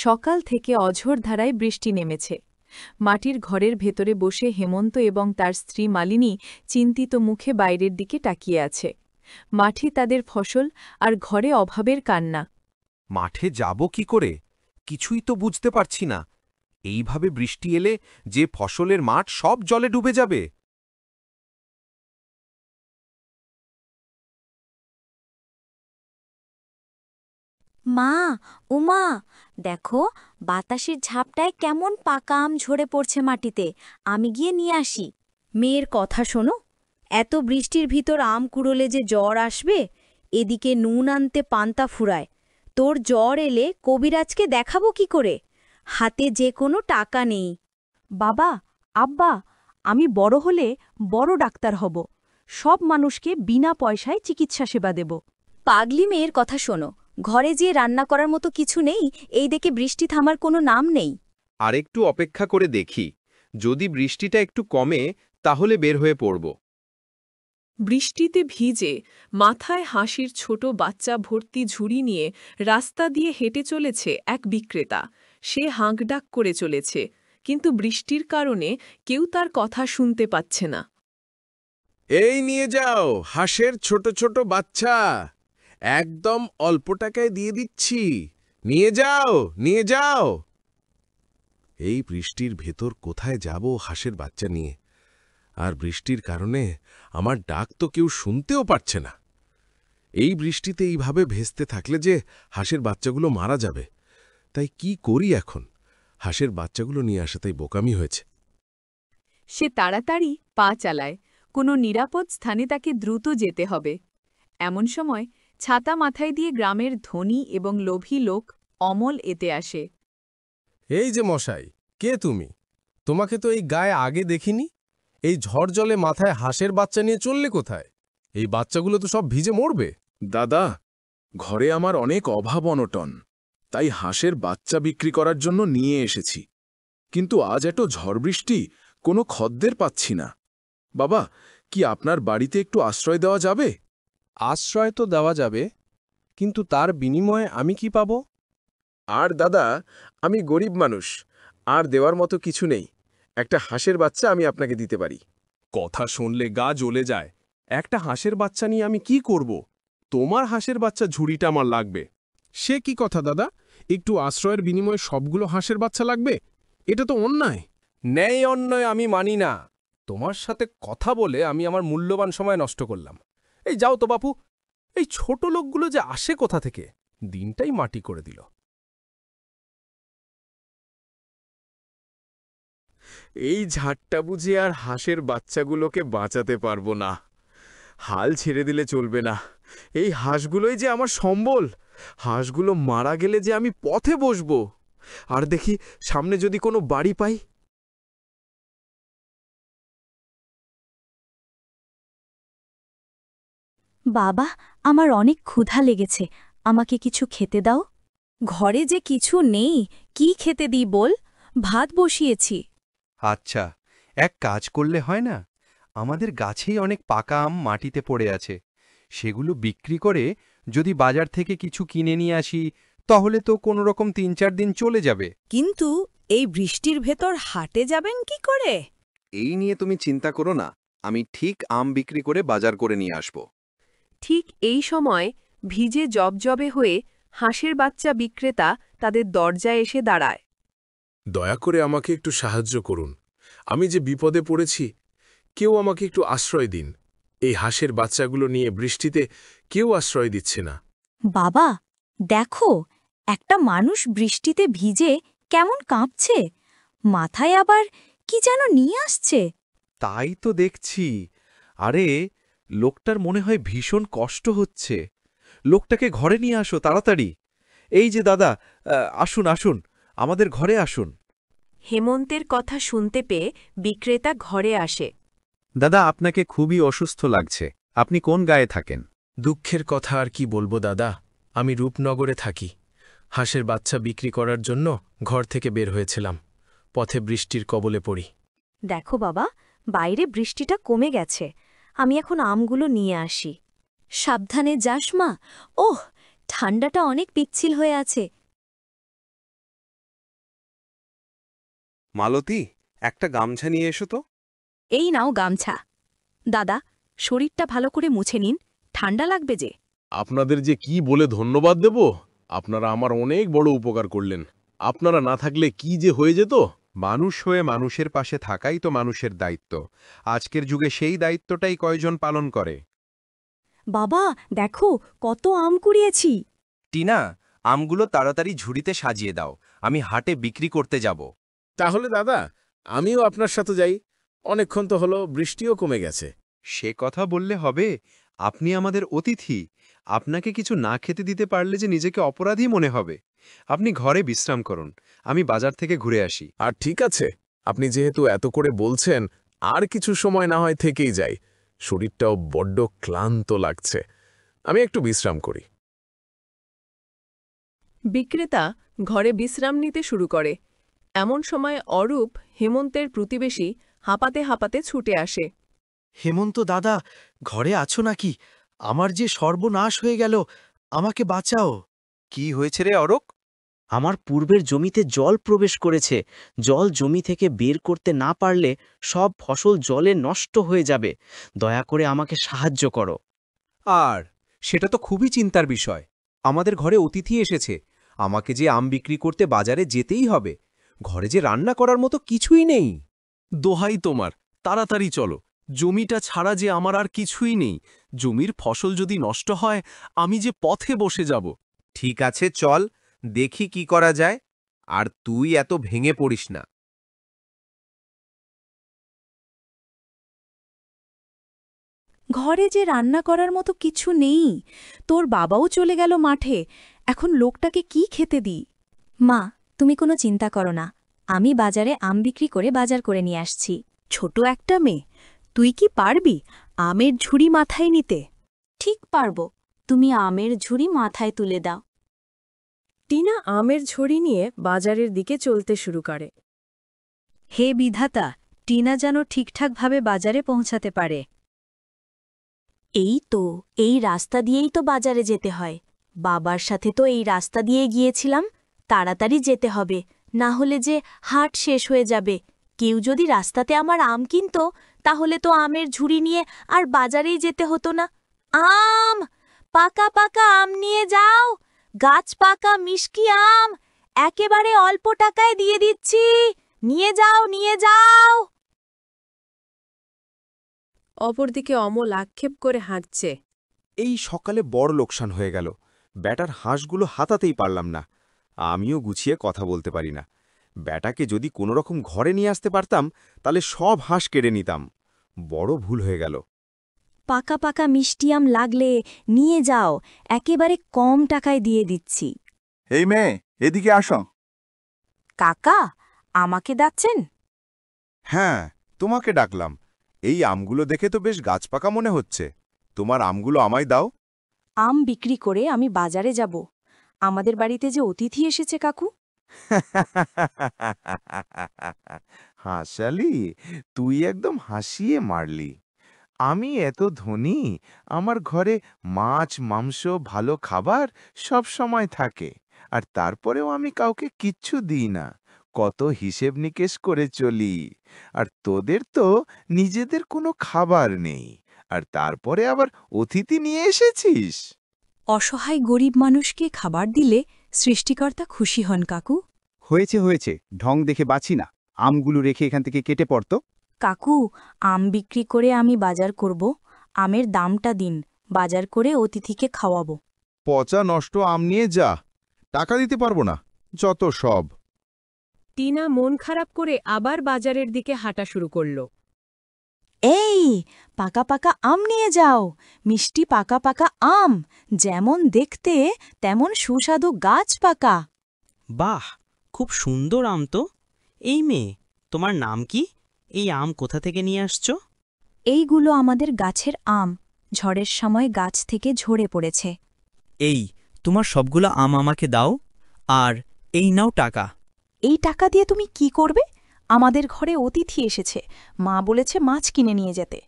সকাল থেকে অঝোর ধারায় বৃষ্টি নেমেছে। মাটির ঘরের ভেতরে বসে হেমন্ত এবং তার স্ত্রী মালিনী চিন্তিত মুখে বাইরের দিকে তাকিয়ে আছে। মাঠে তাদের ফসল আর ঘরে অভাবের কান্না। মাঠে যাব কি করে? কিছুই তো বুঝতে পারছি না। এইভাবে বৃষ্টি এলে যে ফসলের মাঠ সব জলে ডুবে যাবে। মা, উমা, দেখো বাতাসের ঝাপটায় কেমন পাকা আম ঝরে পড়ছে মাটিতে। আমি গিয়ে নিয়ে আসি। মেয়ের কথা শোনো, এত বৃষ্টির ভিতর আম কুড়োলে যে জ্বর আসবে, এদিকে নুন আনতে পান্তা ফুরায়। তোর জ্বর এলে কবিরাজকে দেখাবো কি করে? হাতে যে কোনো টাকা নেই। বাবা, আব্বা, আমি বড় হলে বড় ডাক্তার হব। সব মানুষকে বিনা পয়সায় চিকিৎসা সেবা দেব। পাগলি মেয়ের কথা শোনো, ঘরে যে রান্না করার মতো কিছু নেই, এই দেখে বৃষ্টি থামার কোনো নাম নেই। আরেকটু অপেক্ষা করে দেখি, যদি বৃষ্টিটা একটু কমে তাহলে বের হয়ে পড়ব। বৃষ্টিতে ভিজে মাথায় হাসির ছোট বাচ্চা ভর্তি ঝুড়ি নিয়ে রাস্তা দিয়ে হেঁটে চলেছে এক বিক্রেতা। সে হাঁকডাক করে চলেছে, কিন্তু বৃষ্টির কারণে কেউ তার কথা শুনতে পাচ্ছে না। এই নিয়ে যাও হাঁসের ছোট ছোট বাচ্চা, একদম অল্প টাকায় দিয়ে দিচ্ছি। নিয়ে যাও, নিয়ে যাও। এই বৃষ্টির ভেতর কোথায় যাব হাঁসের বাচ্চা নিয়ে? আর বৃষ্টির কারণে আমার ডাক তো কেউ শুনতেও পারছে না। এই বৃষ্টিতে এইভাবে ভেস্তে থাকলে যে হাঁসের বাচ্চাগুলো মারা যাবে। তাই কি করি এখন? হাঁসের বাচ্চাগুলো নিয়ে আসাতেই বোকামি হয়েছে। সে তাড়াতাড়ি পা চালায়। কোনো নিরাপদ স্থানে তাকে দ্রুত যেতে হবে। এমন সময় ছাতা মাথায় দিয়ে গ্রামের ধনী এবং লোভী লোক অমল এতে আসে। এই যে মশাই, কে তুমি? তোমাকে তো এই গায়ে আগে দেখিনি। এই ঝড় জলে মাথায় হাঁসের বাচ্চা নিয়ে চললে কোথায়? এই বাচ্চাগুলো তো সব ভিজে মরবে। দাদা, ঘরে আমার অনেক অভাব অনটন, তাই হাঁসের বাচ্চা বিক্রি করার জন্য নিয়ে এসেছি। কিন্তু আজ এত ঝড় বৃষ্টি, কোনো খদ্দের পাচ্ছি না। বাবা, কি আপনার বাড়িতে একটু আশ্রয় দেওয়া যাবে? আশ্রয় তো দেওয়া যাবে, কিন্তু তার বিনিময়ে আমি কি পাব? আর দাদা, আমি গরিব মানুষ, আর দেওয়ার মতো কিছু নেই। একটা হাঁসের বাচ্চা আমি আপনাকে দিতে পারি। কথা শুনলে গা জ্বলে যায়। একটা হাঁসের বাচ্চা নিয়ে আমি কি করব? তোমার হাঁসের বাচ্চা ঝুড়িটা আমার লাগবে। সে কি কথা দাদা? একটু আশ্রয়ের বিনিময়ে সবগুলো হাঁসের বাচ্চা লাগবে? এটা তো অন্যায়। ন্যায় অন্যায় আমি মানি না। তোমার সাথে কথা বলে আমি আমার মূল্যবান সময় নষ্ট করলাম। এই যাও তো বাপু, এই ছোট লোকগুলো যে আসে কোথা থেকে? দিনটাই মাটি করে দিল। এই ঝাড়টা বুঝে আর হাঁসের বাচ্চাগুলোকে বাঁচাতে পারবো না। হাল ছেড়ে দিলে চলবে না। এই হাঁসগুলোই যে আমার সম্বল। হাঁসগুলো মারা গেলে যে আমি পথে বসব। আর দেখি সামনে যদি কোনো বাড়ি পাই। বাবা, আমার অনেক ক্ষুধা লেগেছে, আমাকে কিছু খেতে দাও। ঘরে যে কিছু নেই, কি খেতে দিই বল? ভাত বসিয়েছি। আচ্ছা, এক কাজ করলে হয় না? আমাদের গাছেই অনেক পাকা আম মাটিতে পড়ে আছে। সেগুলো বিক্রি করে যদি বাজার থেকে কিছু কিনে নিয়ে আসি, তাহলে তো কোনোরকম ৩-৪ দিন চলে যাবে। কিন্তু এই বৃষ্টির ভেতর হাটে যাবেন কি করে? এই নিয়ে তুমি চিন্তা করো না, আমি ঠিক আম বিক্রি করে বাজার করে নিয়ে আসব। ঠিক এই সময় ভিজে জবজবে হয়ে হাঁসের বাচ্চা বিক্রেতা তাদের দরজায় এসে দাঁড়ায়। দয়া করে আমাকে একটু সাহায্য করুন। আমি যে বিপদে পড়েছি, কেউ আমাকে একটু আশ্রয় দিন। এই হাঁসের বাচ্চাগুলো নিয়ে বৃষ্টিতে কেউ আশ্রয় দিচ্ছে না। বাবা, দেখো, একটা মানুষ বৃষ্টিতে ভিজে কেমন কাঁপছে। মাথায় আবার কি যেন নিয়ে আসছে। তাই তো দেখছি। আরে, লোকটার মনে হয় ভীষণ কষ্ট হচ্ছে। লোকটাকে ঘরে নিয়ে আসো তাড়াতাড়ি। এই যে দাদা, আসুন আসুন, আমাদের ঘরে আসুন। হেমন্তের কথা শুনতে পেয়ে বিক্রেতা ঘরে আসে। দাদা, আপনাকে খুবই অসুস্থ লাগছে। আপনি কোন গায়ে থাকেন? দুঃখের কথা আর কি বলবো দাদা, আমি রূপনগরে থাকি। হাঁসের বাচ্চা বিক্রি করার জন্য ঘর থেকে বের হয়েছিলাম। পথে বৃষ্টির কবলে পড়ি। দেখো বাবা, বাইরে বৃষ্টিটা কমে গেছে। আমি এখন আমগুলো নিয়ে আসি। সাবধানে যাস মা। ওহ, ঠান্ডাটা অনেক পিচ্ছিল হয়ে আছে। মালতী, একটা গামছা নিয়ে এসো তো। এই নাও গামছা। দাদা, শরীরটা ভালো করে মুছে নিন, ঠান্ডা লাগবে যে। আপনাদের যে কি বলে ধন্যবাদ দেব, আপনারা আমার অনেক বড় উপকার করলেন। আপনারা না থাকলে কি যে হয়ে যেত। মানুষ হয়ে মানুষের পাশে থাকাই তো মানুষের দায়িত্ব। আজকের যুগে সেই দায়িত্বটাই কয়জন পালন করে। বাবা, দেখো কত আম কুড়িয়েছি। টিনা, আমগুলো তাড়াতাড়ি ঝুড়িতে সাজিয়ে দাও, আমি হাটে বিক্রি করতে যাব। তাহলে দাদা, আমিও আপনার সাথে যাই। অনেকক্ষণ তো হলো, বৃষ্টিও কমে গেছে। সে কথা বললে হবে? আপনি আমাদের অতিথি। আপনাকে কিছু না খেতে দিতে পারলে যে নিজেকে অপরাধী মনে হবে। আপনি ঘরে বিশ্রাম করুন, আমি বাজার থেকে ঘুরে আসি। আর ঠিক আছে, আপনি যেহেতু এত করে বলছেন, আর কিছু সময় না হয় থেকেই যাই। শরীরটাও বড্ড ক্লান্ত লাগছে, আমি একটু বিশ্রাম করি। বিক্রেতা ঘরে বিশ্রাম নিতে শুরু করে। এমন সময় অরূপ, হেমন্তের প্রতিবেশী, হাঁপাতে হাঁপাতে ছুটে আসে। হেমন্ত দাদা, ঘরে আছো নাকি? আমার যে সর্বনাশ হয়ে গেল, আমাকে বাঁচাও। কি হয়েছে রে অরক? আমার পূর্বের জমিতে জল প্রবেশ করেছে। জল জমি থেকে বের করতে না পারলে সব ফসল জলে নষ্ট হয়ে যাবে। দয়া করে আমাকে সাহায্য করো। আর সেটা তো খুবই চিন্তার বিষয়। আমাদের ঘরে অতিথি এসেছে, আমাকে যে আম বিক্রি করতে বাজারে যেতেই হবে। ঘরে যে রান্না করার মতো কিছুই নেই। দোহাই তোমার, তাড়াতাড়ি চলো। জমিটা ছাড়া যে আমার আর কিছুই নেই। জমির ফসল যদি নষ্ট হয়, আমি যে পথে বসে যাব। ঠিক আছে, চল দেখি কি করা যায়। আর তুই এত ভেঙে পড়িস না। ঘরে যে রান্না করার মতো কিছু নেই। তোর বাবাও চলে গেল মাঠে, এখন লোকটাকে কি খেতে দিই? মা, তুমি কোনো চিন্তা করো না, আমি বাজারে আম বিক্রি করে বাজার করে নিয়ে আসছি। ছোট একটা মেয়ে, তুই কি পারবি আমের ঝুড়ি মাথায় নিতে? ঠিক পারব, তুমি আমের ঝুড়ি মাথায় তুলে দাও। টিনা আমের ঝুড়ি নিয়ে বাজারের দিকে চলতে শুরু করে। হে বিধাতা, টিনা যেন ঠিকঠাকভাবে বাজারে পৌঁছাতে পারে। এই তো, এই রাস্তা দিয়েই তো বাজারে যেতে হয়। বাবার সাথে তো এই রাস্তা দিয়ে গিয়েছিলাম। তাড়াতাড়ি যেতে হবে, না হলে যে হাট শেষ হয়ে যাবে। কেউ যদি রাস্তাতে আমার আম কিনত, তাহলে তো আমের ঝুড়ি নিয়ে আর বাজারেই যেতে হতো না। আম, পাকা পাকা আম নিয়ে যাও। গাছ পাকা মিষ্টি আম, একেবারে অল্প টাকায় দিয়ে দিচ্ছি। নিয়ে যাও, নিয়ে যাও। অপরদিকে অমল আক্ষেপ করে হাঁটছে। এই সকালে বড় লোকসান হয়ে গেল। ব্যাটার হাঁসগুলো হাতাতেই পারলাম না। আমিও গুছিয়ে কথা বলতে পারি না। ব্যাটাকে যদি কোনোরকম ঘরে নিয়ে আসতে পারতাম, তাহলে সব হাঁস কেড়ে নিতাম। বড় ভুল হয়ে গেল। পাকা পাকা মিষ্টি আম লাগলে নিয়ে যাও, একেবারে কম টাকায় দিয়ে দিচ্ছি। এই মেয়ে, এদিকে আসো। কাকা, আমাকে ডাকছেন? হ্যাঁ, তোমাকে ডাকলাম। এই আমগুলো দেখে তো বেশ গাছপাকা মনে হচ্ছে। তোমার আমগুলো আমায় দাও। আম বিক্রি করে আমি বাজারে যাব। আমাদের বাড়িতে যে অতিথি এসেছে কাকু। হাসালি, তুই একদম হাসিয়ে মারলি। আমি এত ধনী, আমার ঘরে মাছ, মাংস, ভালো খাবার সব সময় থাকে, আর তারপরেও আমি কাউকে কিচ্ছু দিই না। কত হিসেব নিকেশ করে চলি। আর তোদের তো নিজেদের কোনো খাবার নেই, আর তারপরে আবার অতিথি নিয়ে এসেছিস। অসহায় গরিব মানুষকে খাবার দিলে সৃষ্টিকর্তা খুশি হন কাকু। হয়েছে হয়েছে, ঢং দেখে বাঁচি না। আমগুলো রেখে এখান থেকে কেটে পড়ত। কাকু, আম বিক্রি করে আমি বাজার করব। আমের দামটা দিন, বাজার করে অতিথিকে খাওয়াবো। পচা নষ্ট আম নিয়ে যা, টাকা দিতে পারবো না, যত সব। টিনা মন খারাপ করে আবার বাজারের দিকে হাঁটা শুরু করল। এই, পাকা পাকা আম নিয়ে যাও। মিষ্টি পাকা পাকা আম, যেমন দেখতে তেমন সুস্বাদু গাছ পাকা। বাহ, খুব সুন্দর আম তো। এই মেয়ে, তোমার নাম কি? এই আম কোথা থেকে নিয়ে আসছো? এইগুলো আমাদের গাছের আম, ঝড়ের সময় গাছ থেকে ঝরে পড়েছে। এই, তোমার সবগুলো আম আমাকে দাও, আর এই নাও টাকা। এই টাকা দিয়ে তুমি কি করবে? আমাদের ঘরে অতিথি এসেছে, মা বলেছে মাছ কিনে নিয়ে যেতে।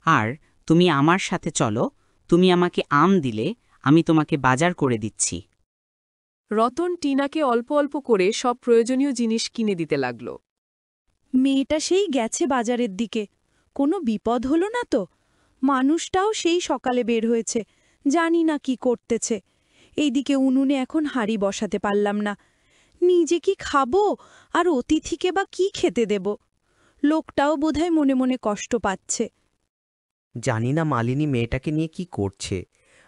আর তুমি আমার সাথে চলো, তুমি আমাকে আম দিলে আমি তোমাকে বাজার করে দিচ্ছি। রতন টিনাকে অল্প অল্প করে সব প্রয়োজনীয় জিনিস কিনে দিতে লাগল। মেয়েটা সেই গেছে বাজারের দিকে, কোনো বিপদ হলো না তো? মানুষটাও সেই সকালে বের হয়েছে, জানি না কি করতেছে। এইদিকে উনুনে এখন হাঁড়ি বসাতে পারলাম না। নিজে কি খাবো, আর অতিথিকে বা কি খেতে দেব? লোকটাও বোধহয় মনে মনে কষ্ট পাচ্ছে। জানি না মালিনী মেয়েটাকে নিয়ে কি করছে।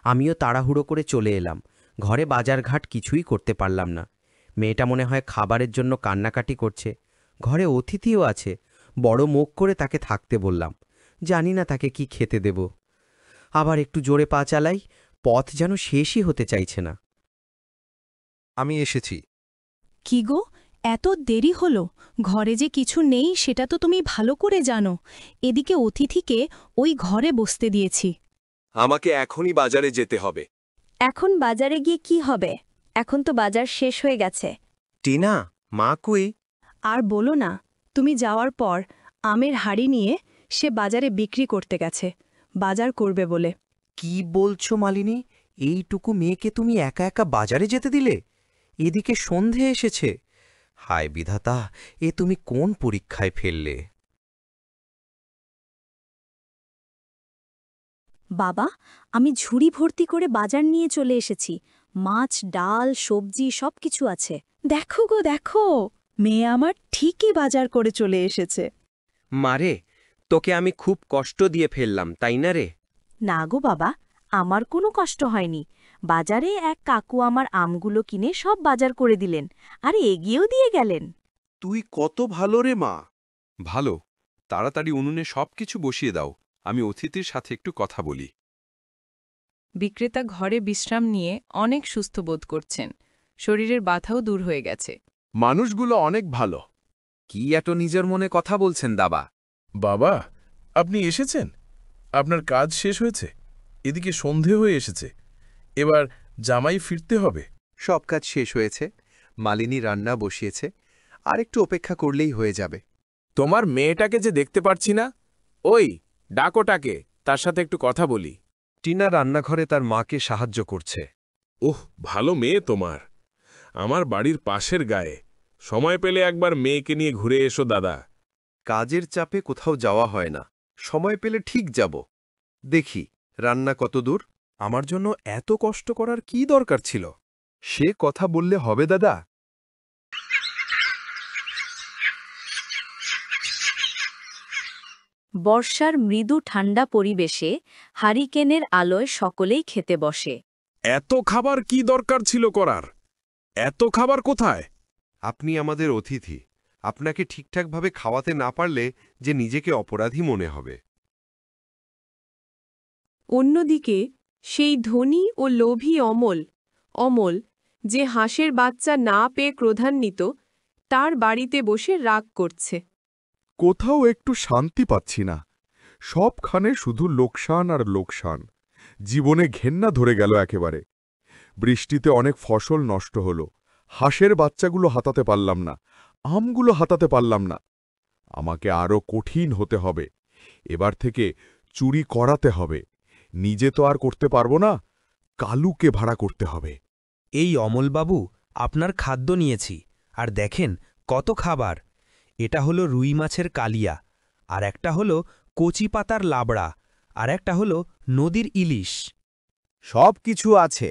আমিও তাড়াহুড়ো করে চলে এলাম, ঘরে বাজারঘাট কিছুই করতে পারলাম না। মেয়েটা মনে হয় খাবারের জন্য কান্নাকাটি করছে। ঘরে অতিথিও আছে, বড় মুখ করে তাকে থাকতে বললাম। জানি না তাকে কি খেতে দেব। আবার একটু জোরে পা চালাই, পথ যেন শেষই হতে চাইছে না। আমি এসেছি। কি গো, এত দেরি হলো? ঘরে যে কিছু নেই সেটা তো তুমি ভালো করে জানো। এদিকে অতিথিকে ওই ঘরে বসতে দিয়েছি। আমাকে এখনই বাজারে যেতে হবে। এখন বাজারে গিয়ে কি হবে? এখন তো বাজার শেষ হয়ে গেছে। টিনা, মা কই? আর বলো না, তুমি যাওয়ার পর আমের হাড়ি নিয়ে সে বাজারে বিক্রি করতে গেছে, বাজার করবে বলে। কি বলছো মালিনী? এইটুকু মেয়েকে তুমি একা একা বাজারে যেতে দিলে? এদিকে সন্ধে এসেছে। হায় বিধাতা, এ তুমি কোন পরীক্ষায় ফেললে? বাবা, আমি ঝুড়ি ভর্তি করে বাজার নিয়ে চলে এসেছি। মাছ, ডাল, সবজি সবকিছু আছে। দেখো গো দেখো, মেয়ে আমার ঠিকই বাজার করে চলে এসেছে। মারে, তোকে আমি খুব কষ্ট দিয়ে ফেললাম, তাই না রে? না গো বাবা, আমার কোনো কষ্ট হয়নি। বাজারে এক কাকু আমার আমগুলো কিনে সব বাজার করে দিলেন, আর এগিয়েও দিয়ে গেলেন। তুই কত ভালো রে মা। ভালো, তাড়াতাড়ি উনুনে সবকিছু বসিয়ে দাও, আমি অতিথির সাথে একটু কথা বলি। বিক্রেতা ঘরে বিশ্রাম নিয়ে অনেক সুস্থ বোধ করছেন, শরীরের বাধাও দূর হয়ে গেছে। মানুষগুলো অনেক ভালো। কি এত নিজের মনে কথা বলছেন দাবা? বাবা, আপনি এসেছেন? আপনার কাজ শেষ হয়েছে? এদিকে সন্ধে হয়ে এসেছে, এবার জামাই ফিরতে হবে। সব কাজ শেষ হয়েছে, মালিনী রান্না বসিয়েছে, আর একটু অপেক্ষা করলেই হয়ে যাবে। তোমার মেয়েটাকে যে দেখতে পারছি না, ওই ডাকোটাকে, তার সাথে একটু কথা বলি। টিনা রান্নাঘরে তার মাকে সাহায্য করছে। ওহ, ভালো মেয়ে তোমার। আমার বাড়ির পাশের গায়ে। সময় পেলে একবার মেয়েকে নিয়ে ঘুরে এসো দাদা। কাজের চাপে কোথাও যাওয়া হয় না, সময় পেলে ঠিক যাব। দেখি রান্না কত দূর। আমার জন্য এত কষ্ট করার কি দরকার ছিল? সে কথা বললে হবে দাদা? বর্ষার মৃদু ঠান্ডা পরিবেশে হারিকেনের আলোয় সকলেই খেতে বসে। এত খাবার কি দরকার ছিল করার? এত খাবার কোথায়? আপনি আমাদের অতিথি, আপনাকে ঠিকঠাকভাবে খাওয়াতে না পারলে যে নিজেকে অপরাধী মনে হবে। অন্যদিকে সেই ধনী ও লোভী অমল যে হাঁসের বাচ্চা না পেয়ে ক্রোধান্বিত, তার বাড়িতে বসে রাগ করছে। কোথাও একটু শান্তি পাচ্ছি না, সবখানে শুধু লোকসান আর লোকসান। জীবনে ঘেন্না ধরে গেল একেবারে। বৃষ্টিতে অনেক ফসল নষ্ট হল, হাঁসের বাচ্চাগুলো হাতাতে পারলাম না, আমগুলো হাতাতে পারলাম না। আমাকে আরও কঠিন হতে হবে, এবার থেকে চুরি করাতে হবে। নিজে তো আর করতে পারবো না, কালুকে ভাড়া করতে হবে। এই অমলবাবু, আপনার খাদ্য নিয়েছি, আর দেখেন কত খাবার। এটা হলো রুই মাছের কালিয়া, আর একটা হলো কচি পাতার লাবড়া, আর একটা হলো নদীর ইলিশ। সব কিছু আছে,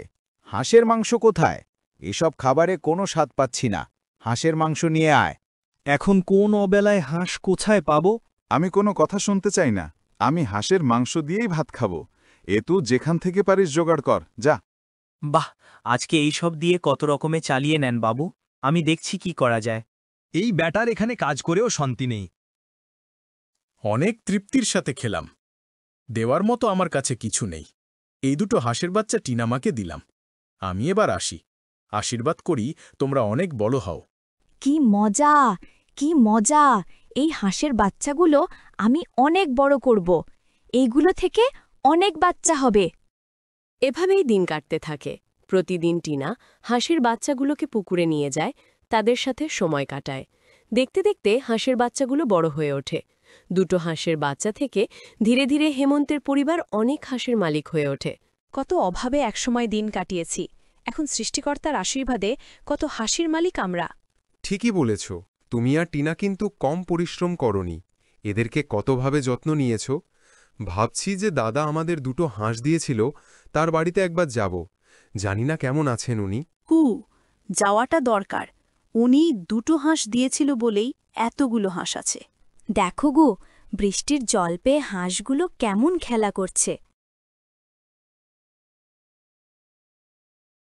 হাঁসের মাংস কোথায়? এসব খাবারে কোনো স্বাদ পাচ্ছি না। হাঁসের মাংস নিয়ে আয়। এখন কোন অবেলায় হাঁস কোথায় পাবো? আমি কোনো কথা শুনতে চাই না, আমি হাঁসের মাংস দিয়েই ভাত খাবো। এ তুই যেখান থেকে পারিস জোগাড় কর, যা। বাহ, আজকে এই সব দিয়ে কত রকমে চালিয়ে নেন বাবু, আমি দেখছি কি করা যায়। এই ব্যাটার এখানে কাজ করেও শান্তি নেই। অনেক তৃপ্তির সাথে খেলাম, দেওয়ার মতো আমার কাছে কিছু নেই। এই দুটো হাঁসের বাচ্চা টিনামাকে দিলাম। আমি এবার আসি, আশীর্বাদ করি তোমরা অনেক বড় হও। কি মজা, কি মজা! এই হাঁসের বাচ্চাগুলো আমি অনেক বড় করব। এইগুলো থেকে অনেক বাচ্চা হবে। এভাবেই দিন কাটতে থাকে। প্রতিদিন টিনা হাঁসের বাচ্চাগুলোকে পুকুরে নিয়ে যায়, তাদের সাথে সময় কাটায়। দেখতে দেখতে হাঁসের বাচ্চাগুলো বড় হয়ে ওঠে। দুটো হাঁসের বাচ্চা থেকে ধীরে ধীরে হেমন্তের পরিবার অনেক হাঁসের মালিক হয়ে ওঠে। কত অভাবে একসময় দিন কাটিয়েছি, এখন সৃষ্টিকর্তার আশীর্বাদে কত হাসির মালিক আমরা। ঠিকই বলেছ, তুমি আর টিনা কিন্তু কম পরিশ্রম করনি, এদেরকে কতভাবে যত্ন নিয়েছ। ভাবছি যে দাদা আমাদের দুটো হাঁস দিয়েছিল, তার বাড়িতে একবার যাব। জানি না কেমন আছেন উনি। যাওয়াটা দরকার। উনি দুটো হাঁস দিয়েছিল বলেই এতগুলো হাঁস আছে। দেখো গো, বৃষ্টির জল পেয়ে হাঁসগুলো কেমন খেলা করছে।